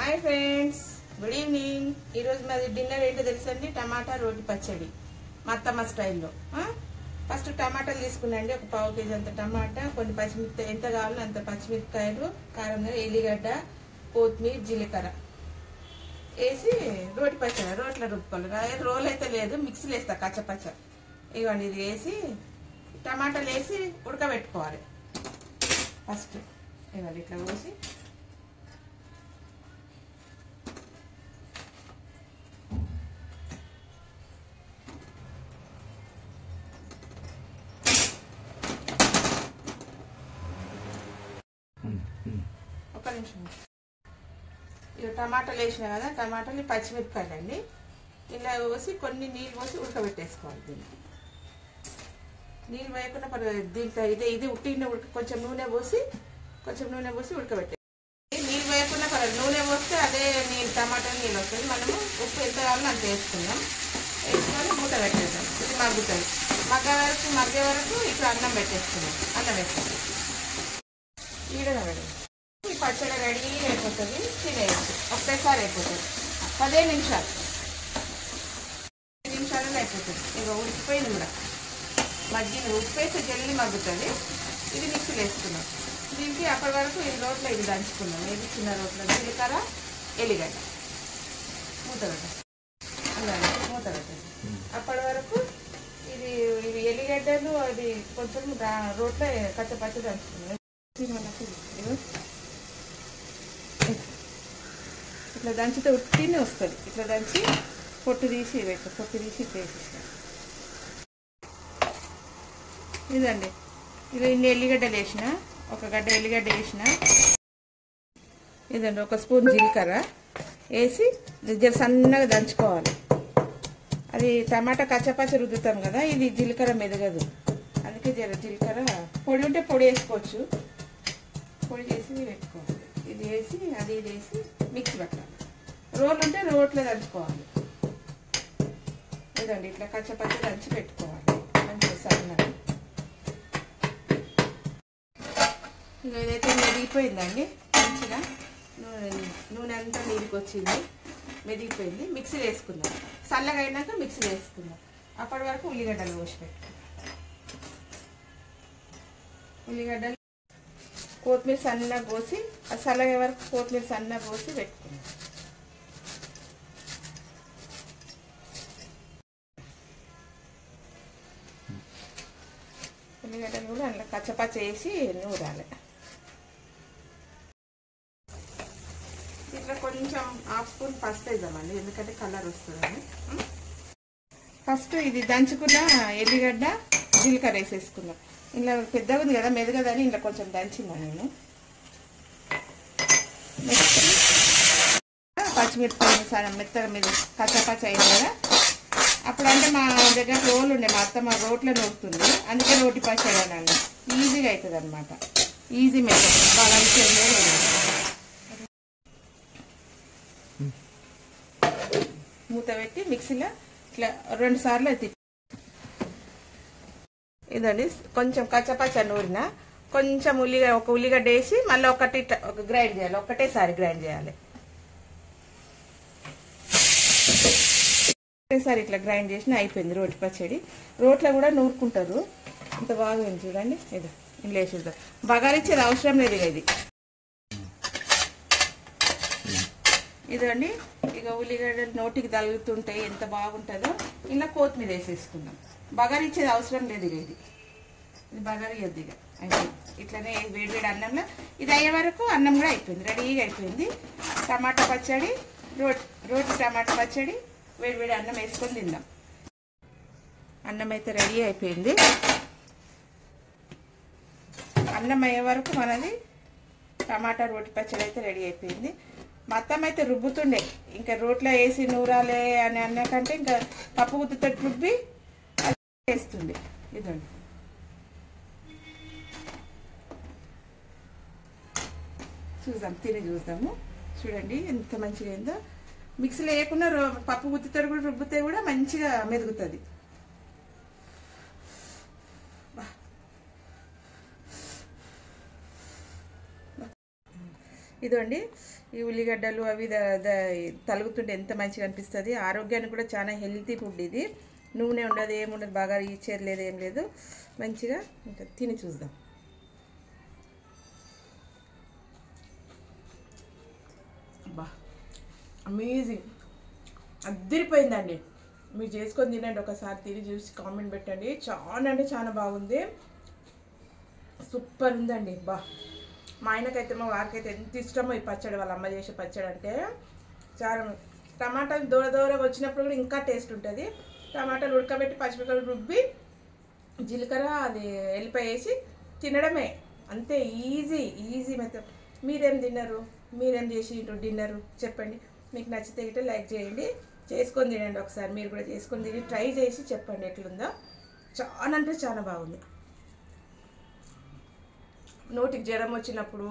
Hi friends, good evening. ఈరోజు మాది dinner ఏంటో తెలుసండి, టమాటా రోటి పచ్చడి మా అత్తమ్మ స్టైల్లో. ఫస్ట్ టమాటాలు తీసుకున్నాండి, ఒక పావు కేజీ అంత టమాటా, కొన్ని పచ్చిమిరపకాయ ఎంత కావాలో అంత పచ్చిమిరపకాయలు, కారంగా ఎల్లిగడ్డ, కొత్తిమీర, జీలకర్ర వేసి రోటి పచ్చడి రోట్లో రుబ్బుకోవాలి. రోల్ అయితే లేదు, మిక్సీలో వేస్తా కచ్చపచ్చ. ఇవ్వండి, ఇది వేసి టమాటాలు వేసి ఉడకబెట్టుకోవాలి. ఫస్ట్ ఇవ్వండి ఇట్లా పోసి ఒక నిమిషం. ఇక టమాటాలు వేసినా కదా, టమాటాలు పచ్చిమిరపకాయలు అండి ఇలా పోసి కొన్ని నీళ్ళు పోసి ఉడకబెట్టేసుకోవాలి. దీన్ని నీళ్ళు వేయకుండా పర్వాలేదు, దీంట్లో ఇది ఉట్టిన కొంచెం నూనె పోసి ఉడకబెట్టే. నీళ్ళు వేయకుండా పర్వాలేదు, నూనె పోస్తే అదే నీళ్ళు టమాటా నీళ్ళు వస్తుంది. మనము ఉప్పు ఎంత కావాలో అంత వేసుకుందాం. వేసుకొని మూత పెట్టేద్దాం. ఇది మగ్గుతుంది. మగ్గే వరకు ఇప్పుడు అన్నం పెట్టేసుకుందాం. అన్నం వేసుకుందాం. ఈడగా పెడదాం. ఈ పచ్చడి రెడీ అయిపోతుంది, తినేయచ్చు. ఒకేసారి అయిపోతుంది. 15 నిమిషాలు అయిపోతుంది. ఇక ఉడికిపోయింది కూడా, మగ్గిన ఉప్పు వేస్తే జల్లి మగ్గుతుంది. ఇది మిక్సీలో వేసుకున్నాం. దీనికి అప్పటి వరకు ఇది రోట్లో ఇది దంచుకున్నాం. ఇది చిన్న రోట్లో జీలకర్ర, ఎల్లిగడ్డ మూత పెట్టండి. అలాగే మూత పెట్టండి. అప్పటి వరకు ఇది ఎల్లిగడ్డలు అది కొంచెం రోట్లో కచ్చపచ్చ దంచుకున్నాం. ఇట్లా దంచితే ఉట్టినే వస్తుంది. ఇట్లా దంచి పొట్టు తీసి వేసేస్తాం. ఇదండి, ఇలా ఇన్ని ఎల్లిగడ్డలు వేసిన, ఒక గడ్డ ఎల్లిగడ్డ వేసిన. ఇదండి, ఒక స్పూన్ జీలకర్ర వేసి జర సన్నగా దంచుకోవాలి. అది టమాటా కచ్చపచ్చ రుద్దుతాం కదా, ఇది జీలకర్ర మెదగదు. అందుకే జర జీలకర్ర పొడి ఉంటే పొడి వేసుకోవచ్చు. పొడి చేసి పెట్టుకోవాలి. ఇది వేసి అది ఇది వేసి మిక్సీ పెట్టాలి. రోల్ ఉంటే రోట్లో దంచుకోవాలి. ఇదండి, ఇట్లా కచ్చపచ్చ దంచి పెట్టుకోవాలి మంచిగా సన్నగా. ఇదైతే మెదిగిపోయిందండి, మంచిగా నూనె అంతా నీరుకి వచ్చింది, మెదిగిపోయింది. మిక్సీలో వేసుకుందాం. చల్లగా అయినాక మిక్సీలో వేసుకుందాం. అప్పటి వరకు ఉల్లిగడ్డలు కోసి పెట్టుకుందాం. ఉల్లిగడ్డలు, కొత్తిమీర సన్నగా కోసి, అది చల్లగే వరకు కొత్తిమీర సన్నగా కోసి పెట్టుకుందాం. ఉల్లిగడ్డలు కూడా అందులో కచ్చపచ్చ వేసి నూరాలి. ఇట్లా కొంచెం హాఫ్ స్పూన్ పసుపు వేద్దామండి, ఎందుకంటే కలర్ వస్తుందని. ఫస్ట్ ఇది దంచుకున్న ఎల్లిగడ్డ, జీలకర్ర వేసేసుకున్నాం. ఇలా పెద్దగా ఉంది కదా, మెదగదని ఇలా కొంచెం దంచిందా నేను. నెక్స్ట్ పచ్చిమిరపకాయలు మెత్తగా మీద కచ్చపచ్చ అయింది కదా. అప్పుడు అంటే మా దగ్గర రోలు ఉండే, మా అత్త మా రోట్లో నూరుతుంది, అందుకే రోటి పచ్చడి అనండి. ఈజీగా అవుతుంది అనమాట, ఈజీ మెథడ్. బాగా మూత పెట్టి మిక్సీలో ఇట్లా 2 సార్లు తిప్పి. ఇదండి, కొంచెం కచ్చపచ్చ నూరిన కొంచెం ఒక ఉల్లిగడ్డ వేసి మళ్ళీ ఒక గ్రైండ్ చేయాలి. ఒకటేసారి గ్రైండ్ చేయాలి. ఒకటేసారి ఇట్లా గ్రైండ్ చేసిన అయిపోయింది రోటి పచ్చడి. రోట్లో కూడా నూరుకుంటారు, ఇంత బాగుంది చూడండి. ఇది ఇంట్లో వేసేద్దాం. బగారిచ్చేది అవసరం లేదు. ఇది ఇదండి, ఇక ఉల్లిగడ్డలు నోటికి తగులుతుంటాయి, ఎంత బాగుంటుందో. ఇలా కొత్తిమీర వేసేసుకుందాం. బగారిచ్చేది అవసరం లేదు. ఇది బగారియద్దు. ఇక అయిపోయింది. ఇట్లనే వేడివేడి అన్నంలో ఇది అయ్యే వరకు అన్నం కూడా అయిపోయింది, రెడీగా అయిపోయింది. టమాటా పచ్చడి, రోటి టమాటా పచ్చడి, వేడివేడి అన్నం వేసుకొని తిందాం. అన్నం అయితే రెడీ అయిపోయింది. అన్నం అయ్యే వరకు మనది టమాటా రోటి పచ్చడి అయితే రెడీ అయిపోయింది. మొత్తం అయితే రుబ్బుతుండే, ఇంకా రోట్లో వేసి నూరాలే అని అన్నకంటే ఇంకా పప్పు గుత్తుతో రుబ్బి అది వేస్తుంది. ఇదండి, తిని చూద్దాము. చూడండి ఎంత మంచిగా అయిందో. మిక్సీలో వేయకుండా పప్పు గుత్తితో కూడా రుబ్బితే కూడా మంచిగా మెదుగుతుంది. ఇదండి ఈ ఉల్లిగడ్డలు అవి తలుగుతుంటే ఎంత మంచిగా అనిపిస్తుంది. ఆరోగ్యానికి కూడా చాలా హెల్తీ ఫుడ్ ఇది. నూనె ఉండదు, ఏముండదు, బాగా రీచేది లేదు, ఏం లేదు, మంచిగా ఇంకా తిని చూద్దాం. బా అమేజింగ్, అద్దరిపోయిందండి. మీరు చేసుకొని తినండి, ఒకసారి తిని చూసి కామెంట్ పెట్టండి. చాలా అంటే చాలా బాగుంది, సూపర్ ఉందండి. బా మా ఆయనకైతే మా వారికైతే ఎంత ఇష్టమో ఈ పచ్చడి, వాళ్ళ అమ్మ చేసే పచ్చడి అంటే చాలా. టమాటాలు దూరగా వచ్చినప్పుడు కూడా ఇంకా టేస్ట్ ఉంటుంది. టమాటాలు ఉడకబెట్టి పచ్చిమిరపకాయలు రుబ్బి జీలకర్ర అది ఎల్లిపాయ వేసి తినడమే, అంతే. Easy method. మీరేం తిన్నారు? మీరేం చేసి డిన్నరు చెప్పండి. మీకు నచ్చితే గిట్ట లైక్ చేయండి, చేసుకొని తినండి. ఒకసారి మీరు కూడా చేసుకొని తిని ట్రై చేసి చెప్పండి ఎట్లుందో. చాలా అంటే చాలా బాగుంది. నోటికి జ్వరం వచ్చినప్పుడు,